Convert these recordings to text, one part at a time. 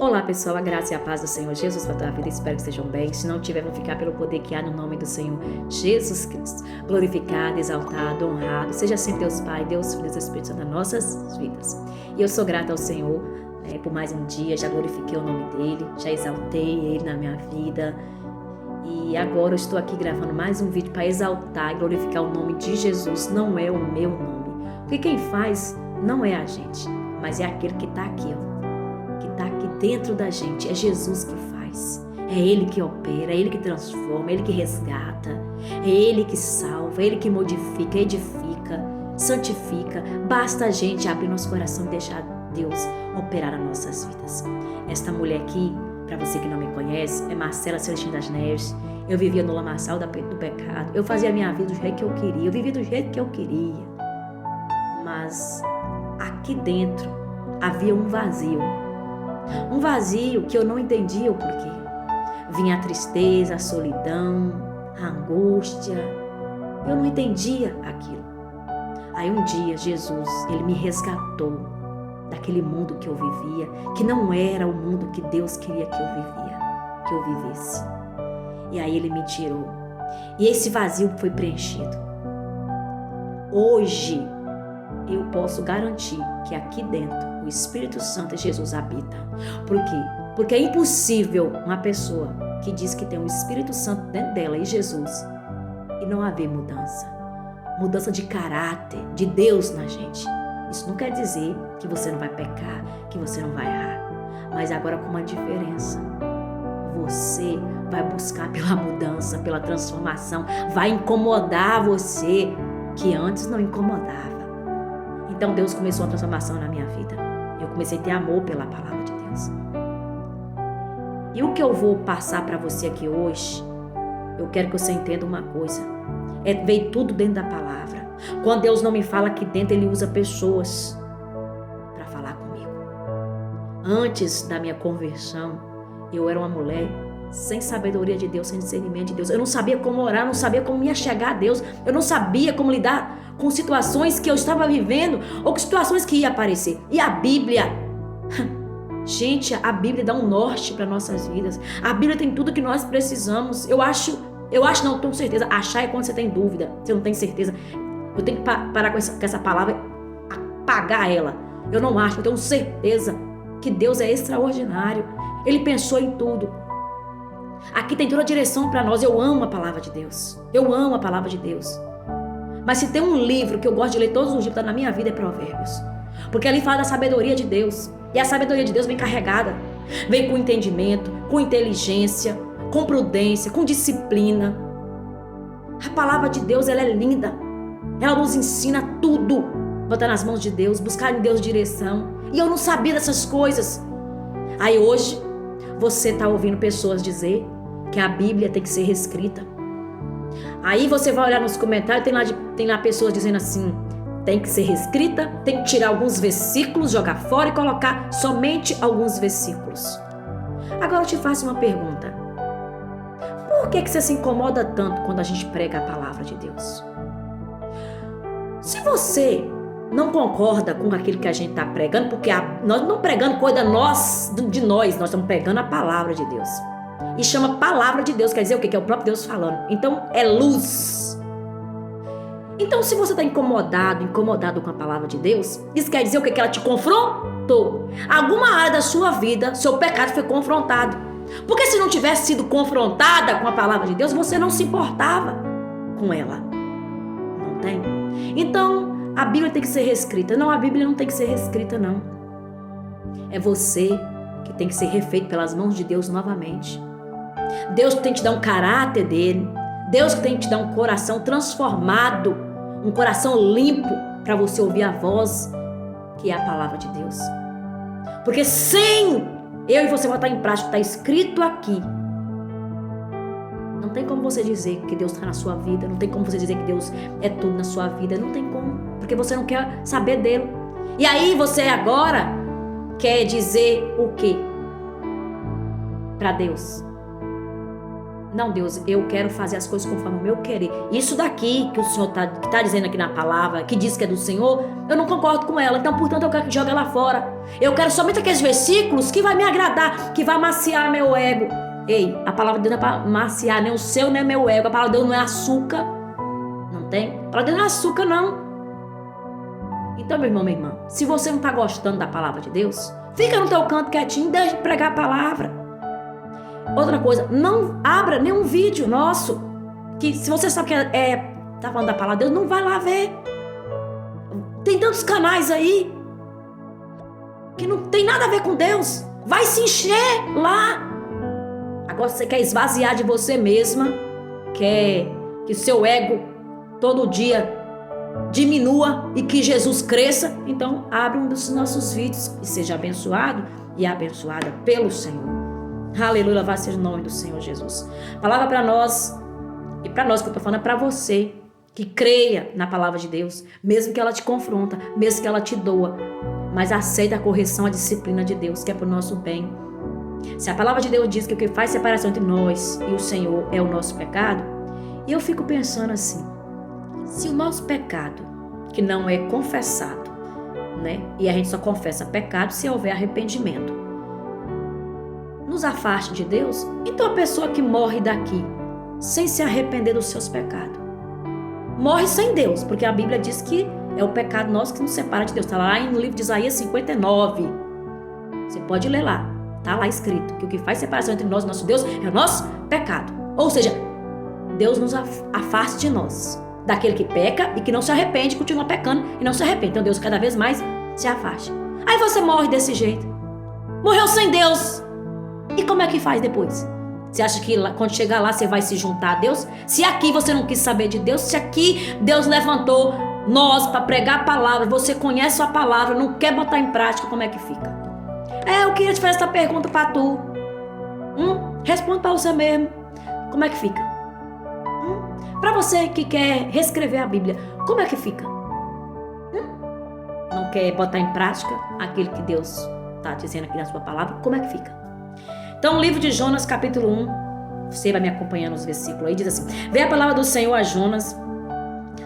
Olá pessoal, a graça e a paz do Senhor Jesus para a tua vida, espero que estejam bem. Se não tiver, vão ficar pelo poder que há no nome do Senhor Jesus Cristo. Glorificado, exaltado, honrado, seja sempre Deus Pai, Deus Filho, Deus Espírito Santo nas nossas vidas. E eu sou grata ao Senhor por mais um dia, já glorifiquei o nome dele, já exaltei ele na minha vida. E agora eu estou aqui gravando mais um vídeo para exaltar e glorificar o nome de Jesus, não é o meu nome. Porque quem faz não é a gente, mas é aquele que está aqui, que está aqui dentro da gente. É Jesus que faz, é Ele que opera, é Ele que transforma, é Ele que resgata, é Ele que salva, é Ele que modifica, edifica, santifica. Basta a gente abrir nosso coração e deixar Deus operar nas nossas vidas. Esta mulher aqui, para você que não me conhece, é Marcela Celestino das Neves. Eu vivia no lamaçal do pecado, eu fazia a minha vida do jeito que eu queria, eu vivia do jeito que eu queria, mas aqui dentro havia um vazio que eu não entendia o porquê. Vinha a tristeza, a solidão, a angústia, eu não entendia aquilo. Aí um dia Jesus, ele me resgatou daquele mundo que eu vivia, que não era o mundo que Deus queria que eu vivesse. E aí ele me tirou, e esse vazio foi preenchido. Hoje eu posso garantir que aqui dentro o Espírito Santo e Jesus habita. Por quê? Porque é impossível uma pessoa que diz que tem o Espírito Santo dentro dela e Jesus e não haver mudança de caráter, de Deus na gente. Isso não quer dizer que você não vai pecar, que você não vai errar, mas agora com uma diferença. Você vai buscar pela mudança, pela transformação, vai incomodar você que antes não incomodava. Então Deus começou a transformação na minha vida. Eu comecei a ter amor pela palavra de Deus. E o que eu vou passar para você aqui hoje, eu quero que você entenda uma coisa. Veio tudo dentro da palavra. Quando Deus não me fala aqui dentro, Ele usa pessoas para falar comigo. Antes da minha conversão, eu era uma mulher sem sabedoria de Deus, sem discernimento de Deus. Eu não sabia como orar, não sabia como me achegar a Deus. Eu não sabia como lidar com situações que eu estava vivendo ou com situações que iam aparecer. E a Bíblia, gente, a Bíblia dá um norte para nossas vidas. A Bíblia tem tudo que nós precisamos. Eu acho, não tenho certeza. Achar é quando você tem dúvida, você não tem certeza. Eu tenho que parar com essa palavra, apagar ela. Eu não acho, eu tenho certeza que Deus é extraordinário. Ele pensou em tudo. Aqui tem toda a direção para nós. Eu amo a palavra de Deus. Eu amo a palavra de Deus. Mas se tem um livro que eu gosto de ler todos os dias, está na minha vida, é Provérbios. Porque ali fala da sabedoria de Deus. E a sabedoria de Deus vem carregada. Vem com entendimento, com inteligência, com prudência, com disciplina. A palavra de Deus, ela é linda. Ela nos ensina tudo. Botar nas mãos de Deus, buscar em Deus direção. E eu não sabia dessas coisas. Aí hoje, você está ouvindo pessoas dizer que a Bíblia tem que ser reescrita. Aí você vai olhar nos comentários, tem lá pessoas dizendo assim, tem que ser reescrita, tem que tirar alguns versículos, jogar fora e colocar somente alguns versículos. Agora eu te faço uma pergunta. Por que você se incomoda tanto quando a gente prega a palavra de Deus? Se você não concorda com aquilo que a gente está pregando, porque nós não estamos pregando coisa de nós estamos pregando a palavra de Deus. E chama palavra de Deus, quer dizer o quê? Que é o próprio Deus falando. Então é luz. Então se você está incomodado com a palavra de Deus, isso quer dizer o quê? Que ela te confrontou. Alguma área da sua vida, seu pecado foi confrontado. Porque se não tivesse sido confrontada com a palavra de Deus, você não se importava com ela. Não tem? Então a Bíblia tem que ser reescrita. Não, a Bíblia não tem que ser reescrita, não. É você que tem que ser refeito pelas mãos de Deus novamente. Deus tem que te dar um caráter dele. Deus tem que te dar um coração transformado, um coração limpo para você ouvir a voz que é a palavra de Deus. Porque sem eu e você botar em prática, está escrito aqui. Não tem como você dizer que Deus está na sua vida. Não tem como você dizer que Deus é tudo na sua vida. Não tem como, porque você não quer saber dele. E aí você agora quer dizer o quê para Deus? Não, Deus, eu quero fazer as coisas conforme o meu querer. Isso daqui que o Senhor tá dizendo aqui na palavra, que diz que é do Senhor, eu não concordo com ela. Então, portanto, eu quero que jogue ela fora. Eu quero somente aqueles versículos que vai me agradar, que vai maciar meu ego. Ei, a palavra de Deus não é para maciar nem o seu, nem meu ego. A palavra de Deus não é açúcar. Não tem? A palavra de Deus não é açúcar, não. Então, meu irmão, minha irmã, se você não está gostando da palavra de Deus, fica no teu canto quietinho, deixa de pregar a palavra. Outra coisa, não abra nenhum vídeo nosso, que se você sabe que tá falando da palavra de Deus, não vai lá ver. Tem tantos canais aí, que não tem nada a ver com Deus. Vai se encher lá. Agora você quer esvaziar de você mesma, quer que o seu ego todo dia diminua e que Jesus cresça, então abre um dos nossos vídeos e seja abençoado e abençoada pelo Senhor. Aleluia, louvado seja o nome do Senhor Jesus. Palavra para nós, e para nós que eu estou falando é para você que creia na palavra de Deus, mesmo que ela te confronta, mesmo que ela te doa, mas aceita a correção, a disciplina de Deus, que é para o nosso bem. Se a palavra de Deus diz que o que faz separação entre nós e o Senhor é o nosso pecado, e eu fico pensando assim, se o nosso pecado, que não é confessado, né? E a gente só confessa pecado se houver arrependimento, nos afaste de Deus, então a pessoa que morre daqui, sem se arrepender dos seus pecados, morre sem Deus, porque a Bíblia diz que é o pecado nosso que nos separa de Deus. Está lá no livro de Isaías 59. Você pode ler lá. Está lá escrito que o que faz separação entre nós e nosso Deus é o nosso pecado. Ou seja, Deus nos afaste de nós, daquele que peca e que não se arrepende, continua pecando e não se arrepende. Então Deus cada vez mais se afaste. Aí você morre desse jeito. Morreu sem Deus. E como é que faz depois? Você acha que quando chegar lá você vai se juntar a Deus? Se aqui você não quis saber de Deus, se aqui Deus levantou nós para pregar a palavra, você conhece a palavra, não quer botar em prática, como é que fica? Eu queria te fazer essa pergunta para tu. Responde para você mesmo. Como é que fica? Para você que quer reescrever a Bíblia, como é que fica? Não quer botar em prática aquilo que Deus está dizendo aqui na sua palavra? Como é que fica? Então, o livro de Jonas, capítulo 1, você vai me acompanhando nos versículos aí, diz assim: veio a palavra do Senhor a Jonas,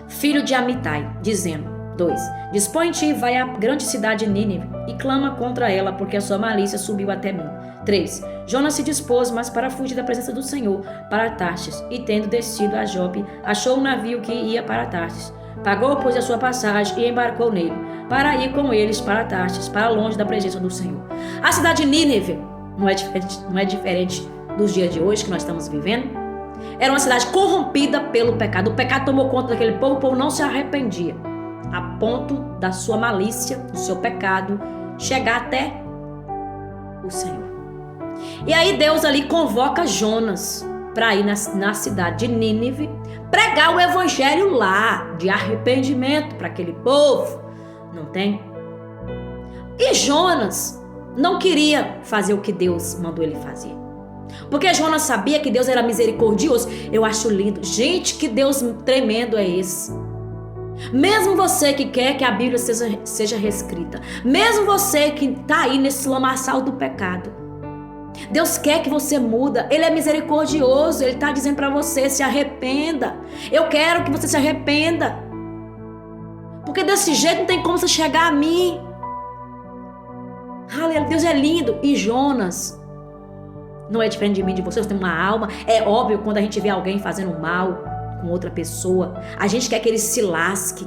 filho de Amitai, dizendo, 2, dispõe-te e vai à grande cidade de Nínive e clama contra ela, porque a sua malícia subiu até mim. 3, Jonas se dispôs, mas para fugir da presença do Senhor, para Tarsis, e tendo descido a Jope, achou um navio que ia para Tarsis. Pagou, pois, a sua passagem e embarcou nele, para ir com eles para Tarsis, para longe da presença do Senhor. A cidade de Nínive não é diferente dos dias de hoje que nós estamos vivendo. Era uma cidade corrompida pelo pecado. O pecado tomou conta daquele povo, o povo não se arrependia, a ponto da sua malícia, do seu pecado, chegar até o Senhor. E aí Deus ali convoca Jonas para ir na cidade de Nínive, pregar o evangelho lá, de arrependimento para aquele povo. Não tem? E Jonas não queria fazer o que Deus mandou ele fazer, porque Jonas sabia que Deus era misericordioso. Eu acho lindo. Gente, que Deus tremendo é esse. Mesmo você que quer que a Bíblia seja reescrita, mesmo você que está aí nesse lamaçal do pecado, Deus quer que você muda. Ele é misericordioso. Ele está dizendo para você: se arrependa. Eu quero que você se arrependa, porque desse jeito não tem como você chegar a mim. Aleluia, Deus é lindo. E Jonas não é diferente de mim, de você. Você tem uma alma. É óbvio, quando a gente vê alguém fazendo mal com outra pessoa, a gente quer que ele se lasque,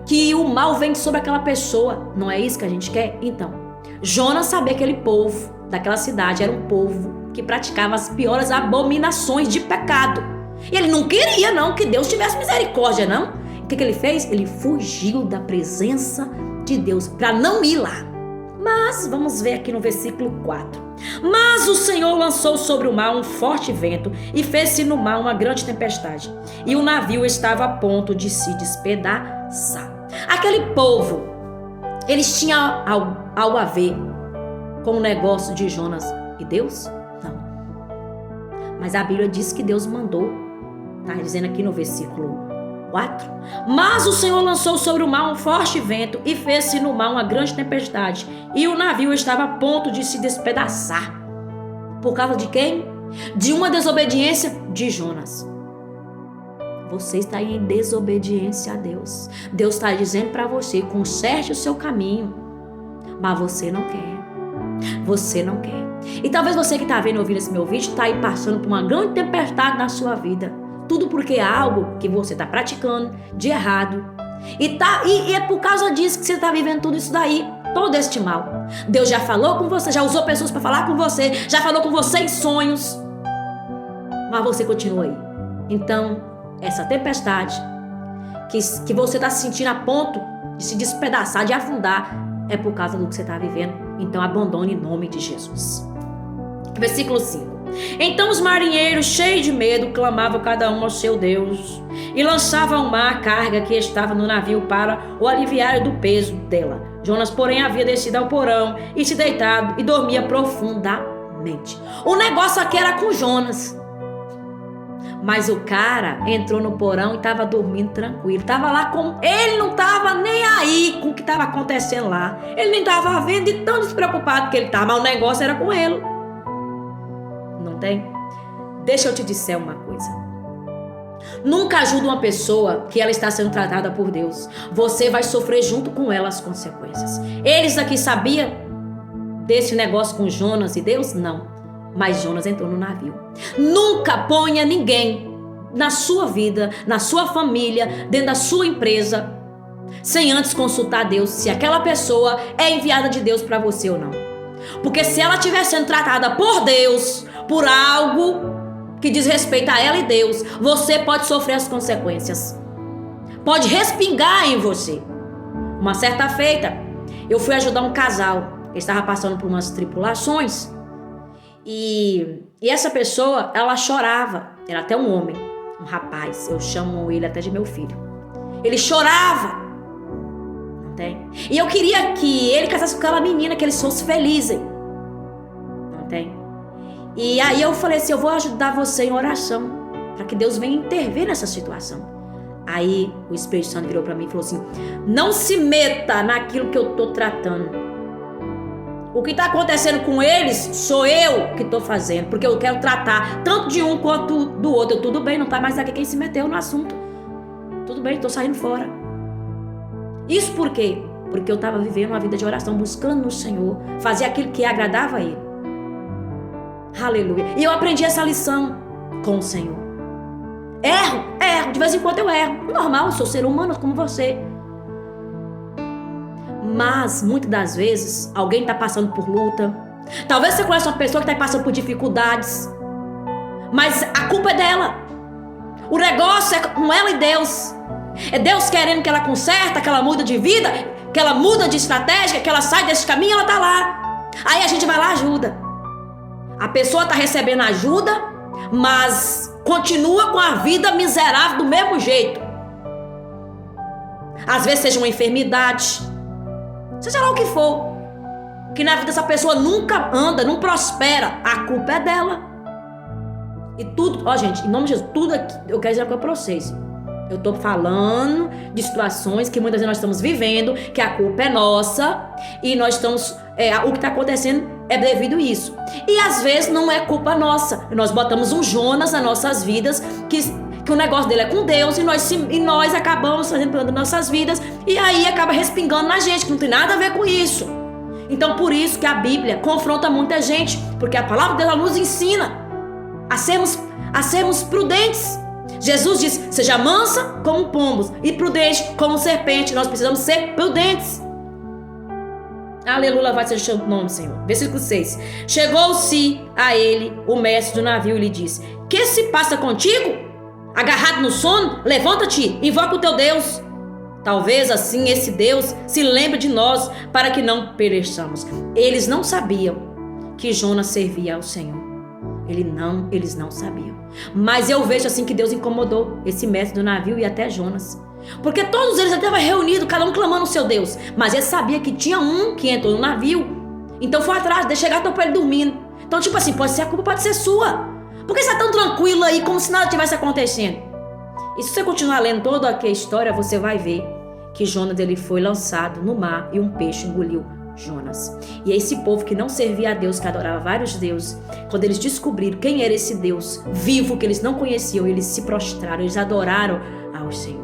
que o mal venha sobre aquela pessoa. Não é isso que a gente quer? Então, Jonas sabia que aquele povo daquela cidade era um povo que praticava as piores abominações de pecado. E ele não queria, não, que Deus tivesse misericórdia, não. O que ele fez? Ele fugiu da presença de Deus para não ir lá. Mas, vamos ver aqui no versículo 4. Mas o Senhor lançou sobre o mar um forte vento e fez-se no mar uma grande tempestade. E o navio estava a ponto de se despedaçar. Aquele povo, eles tinham algo a ver com o negócio de Jonas e Deus? Não. Mas a Bíblia diz que Deus mandou. Está dizendo aqui no versículo 4. Mas o Senhor lançou sobre o mar um forte vento e fez-se no mar uma grande tempestade, e o navio estava a ponto de se despedaçar. Por causa de quem? de uma desobediência de Jonas. Você está em desobediência a Deus. Deus está dizendo para você, conserte o seu caminho. Mas você não quer. Você não quer. E talvez você que está vendo e ouvindo esse meu vídeo está aí passando por uma grande tempestade na sua vida. Tudo porque é algo que você está praticando de errado. E é por causa disso que você está vivendo tudo isso daí. Todo este mal. Deus já falou com você, já usou pessoas para falar com você, já falou com você em sonhos. Mas você continua aí. Então, essa tempestade que você está se sentindo a ponto de se despedaçar, de afundar, é por causa do que você está vivendo. Então abandone em nome de Jesus. Versículo 5. Então os marinheiros, cheios de medo, clamavam cada um ao seu Deus e lançavam ao mar a carga que estava no navio para o aliviar do peso dela. Jonas, porém, havia descido ao porão e se deitado e dormia profundamente. O negócio aqui era com Jonas. Mas o cara entrou no porão e estava dormindo tranquilo. Estava lá com... Ele não estava nem aí com o que estava acontecendo lá. Ele nem estava vendo de tão despreocupado que ele estava. Mas o negócio era com ele. Não tem? Deixa eu te dizer uma coisa. Nunca ajude uma pessoa que ela está sendo tratada por Deus. Você vai sofrer junto com ela as consequências. Eles aqui sabiam desse negócio com Jonas e Deus? Não. Mas Jonas entrou no navio. Nunca ponha ninguém na sua vida, na sua família, dentro da sua empresa, sem antes consultar Deus se aquela pessoa é enviada de Deus para você ou não. Porque se ela estiver sendo tratada por Deus, por algo que diz respeito a ela e Deus, você pode sofrer as consequências. Pode respingar em você. Uma certa feita, eu fui ajudar um casal. Ele estava passando por umas tribulações. E essa pessoa, ela chorava. Era até um homem, um rapaz. Eu chamo ele até de meu filho. Ele chorava. Não tem? E eu queria que ele casasse com aquela menina, que eles fossem felizes. Não tem? E aí eu falei assim, eu vou ajudar você em oração, para que Deus venha intervir nessa situação. Aí o Espírito Santo virou para mim e falou assim, não se meta naquilo que eu estou tratando. O que está acontecendo com eles, sou eu que estou fazendo, porque eu quero tratar tanto de um quanto do outro. Tudo bem, não está mais aqui quem se meteu no assunto. Tudo bem, estou saindo fora. Isso por quê? Porque eu estava vivendo uma vida de oração, buscando no Senhor, fazer aquilo que agradava a Ele. Aleluia. E eu aprendi essa lição com o Senhor. Erro, de vez em quando eu erro. Normal, eu sou ser humano como você. Mas, muitas das vezes, alguém está passando por luta. Talvez você conheça uma pessoa que está passando por dificuldades. Mas a culpa é dela. O negócio é com ela e Deus. É Deus querendo que ela conserta, que ela muda de vida, que ela muda de estratégia, que ela sai desse caminho, ela está lá. Aí a gente vai lá e ajuda. A pessoa está recebendo ajuda, mas continua com a vida miserável do mesmo jeito. Às vezes seja uma enfermidade, seja lá o que for, que na vida dessa pessoa nunca anda, não prospera, a culpa é dela. E tudo, ó gente, em nome de Jesus, tudo aqui, eu quero dizer uma coisa pra vocês. Eu tô falando de situações que muitas vezes nós estamos vivendo, que a culpa é nossa, e nós estamos, o que está acontecendo é devido a isso. E às vezes não é culpa nossa. Nós botamos um Jonas nas nossas vidas, que o negócio dele é com Deus, e nós acabamos fazendo das nossas vidas, e aí acaba respingando na gente, que não tem nada a ver com isso. Então por isso que a Bíblia confronta muita gente, porque a palavra de Deus nos ensina a sermos prudentes. Jesus diz, seja mansa como pombos e prudente como serpente. Nós precisamos ser prudentes. Aleluia, vai ser o seu nome, Senhor. Versículo 6. Chegou-se a ele o mestre do navio e lhe disse, que se passa contigo? Agarrado no sono? Levanta-te, invoca o teu Deus. Talvez assim esse Deus se lembre de nós para que não pereçamos. Eles não sabiam que Jonas servia ao Senhor. Eles não sabiam. Mas eu vejo assim que Deus incomodou esse mestre do navio e até Jonas. Porque todos eles estavam reunidos, cada um clamando o seu Deus. Mas ele sabia que tinha um que entrou no navio. Então foi atrás, de chegar até ele dormindo. Então tipo assim, pode ser a culpa, pode ser sua. Por que você está tão tranquilo aí, como se nada tivesse acontecendo? E se você continuar lendo toda a história, você vai ver que Jonas ele foi lançado no mar e um peixe engoliu Jonas. E esse povo que não servia a Deus, que adorava vários deuses, quando eles descobriram quem era esse Deus vivo que eles não conheciam, eles se prostraram, eles adoraram ao Senhor.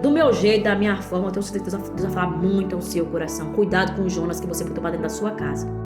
Do meu jeito, da minha forma, eu tenho certeza que Deus vai falar muito ao seu coração. Cuidado com o Jonas que você botou para dentro da sua casa.